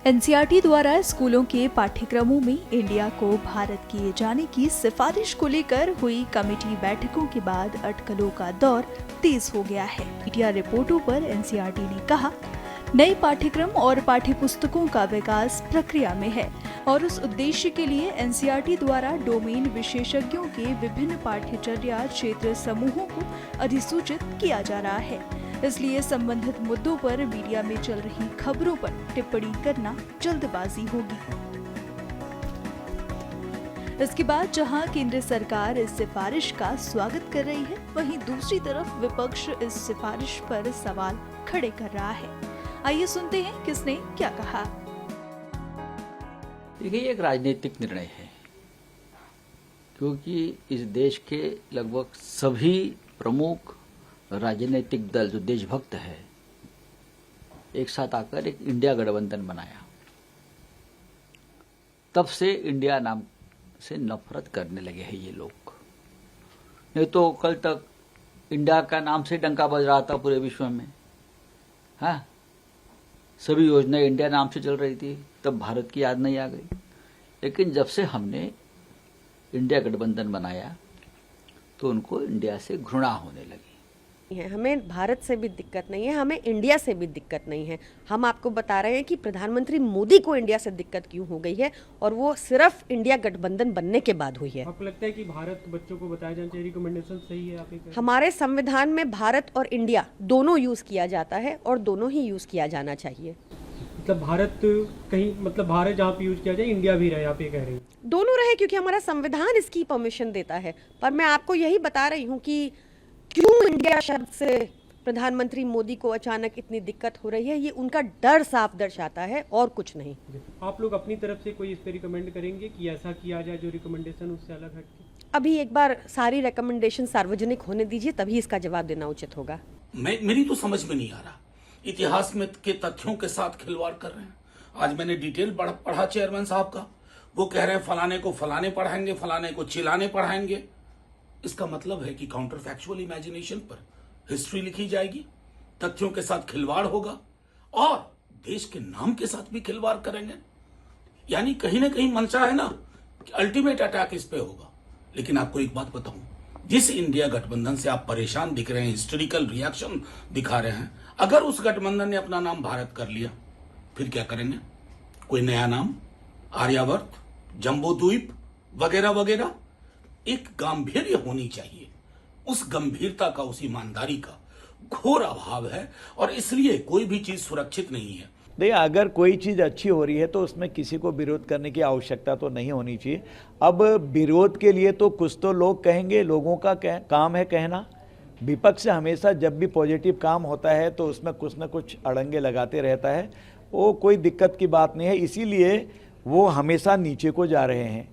NCERT द्वारा स्कूलों के पाठ्यक्रमों में इंडिया को भारत किए जाने की सिफारिश को लेकर हुई कमेटी बैठकों के बाद अटकलों का दौर तेज हो गया है। मीडिया रिपोर्टों पर एनसीईआरटी ने कहा, नए पाठ्यक्रम और पाठ्यपुस्तकों का विकास प्रक्रिया में है और उस उद्देश्य के लिए एनसीईआरटी द्वारा डोमेन विशेषज्ञों के विभिन्न पाठ्यचर्या क्षेत्र समूहों को अधिसूचित किया जा रहा है। इसलिए संबंधित मुद्दों पर मीडिया में चल रही खबरों पर टिप्पणी करना जल्दबाजी होगी। इसके बाद जहां केंद्र सरकार इस सिफारिश का स्वागत कर रही है, वहीं दूसरी तरफ विपक्ष इस सिफारिश पर सवाल खड़े कर रहा है। आइए सुनते हैं किसने क्या कहा। देखिए, एक राजनीतिक निर्णय है, क्योंकि इस देश के लगभग सभी प्रमुख राजनीतिक दल जो देशभक्त है, एक साथ आकर एक इंडिया गठबंधन बनाया। तब से इंडिया नाम से नफरत करने लगे हैं ये लोग। नहीं तो कल तक इंडिया का नाम से डंका बज रहा था पूरे विश्व में। हाँ, सभी योजनाएं इंडिया नाम से चल रही थी, तब भारत की याद नहीं आ गई। लेकिन जब से हमने इंडिया गठबंधन बनाया तो उनको इंडिया से घृणा होने लगी। हमें भारत से भी दिक्कत नहीं है, हमें इंडिया से भी दिक्कत नहीं है। हम आपको बता रहे हैं कि प्रधानमंत्री मोदी को इंडिया से दिक्कत क्यों हो गई है, और वो सिर्फ इंडिया गठबंधन बनने के बाद हुई है। आपको लगता है कि भारत बच्चों को बताया जाना चाहिए, रिकमेंडेशन सही है? आप हमारे संविधान में भारत और इंडिया दोनों यूज किया जाता है और दोनों ही यूज किया जाना चाहिए। मतलब भारत कहीं, मतलब भारत जहाँ पे यूज किया जाए इंडिया भी रहे, आप ये कह रही हैं? दोनों रहे, क्योंकि हमारा संविधान इसकी परमिशन देता है। पर मैं आपको यही बता रही हूँ कि क्यों इंडिया शब्द से प्रधानमंत्री मोदी को अचानक इतनी दिक्कत हो रही है, ये उनका डर साफ दर्शाता है और कुछ नहीं। आप लोग अपनी तरफ से कोई इस पे रिकमेंड करेंगे कि ऐसा किया जाए जो रिकमेंडेशन उससे अलग हटके? अभी एक बार सारी रिकमेंडेशन सार्वजनिक होने दीजिए, तभी इसका जवाब देना उचित होगा। मेरी तो समझ में नहीं आ रहा, इतिहास में के तथ्यों के साथ खिलवाड़ कर रहे हैं। आज मैंने डिटेल पढ़ा चेयरमैन साहब का, वो कह रहे हैं फलाने को फलाने पढ़ाएंगे, फलाने को चिलाने पढ़ाएंगे। इसका मतलब है कि काउंटर फैक्चुअल इमेजिनेशन पर हिस्ट्री लिखी जाएगी, तथ्यों के साथ खिलवाड़ होगा और देश के नाम के साथ भी खिलवाड़ करेंगे। यानी कहीं ना कहीं मंशा है ना कि अल्टीमेट अटैक इस पे होगा। लेकिन आपको एक बात बताऊं, जिस इंडिया गठबंधन से आप परेशान दिख रहे हैं, हिस्टोरिकल रिएक्शन दिखा रहे हैं, अगर उस गठबंधन ने अपना नाम भारत कर लिया, फिर क्या करेंगे? कोई नया नाम, आर्यावर्त, जम्बू द्वीप वगैरह वगैरह। एक गांभीर्य होनी चाहिए, उस गंभीरता का, उस ईमानदारी का घोर अभाव है और इसलिए कोई भी चीज सुरक्षित नहीं है। देखिए, अगर कोई चीज़ अच्छी हो रही है तो उसमें किसी को विरोध करने की आवश्यकता तो नहीं होनी चाहिए। अब विरोध के लिए तो कुछ तो लोग कहेंगे, लोगों का काम है कहना। विपक्ष हमेशा जब भी पॉजिटिव काम होता है तो उसमें कुछ न कुछ अड़ंगे लगाते रहता है। वो कोई दिक्कत की बात नहीं है, इसीलिए वो हमेशा नीचे को जा रहे हैं।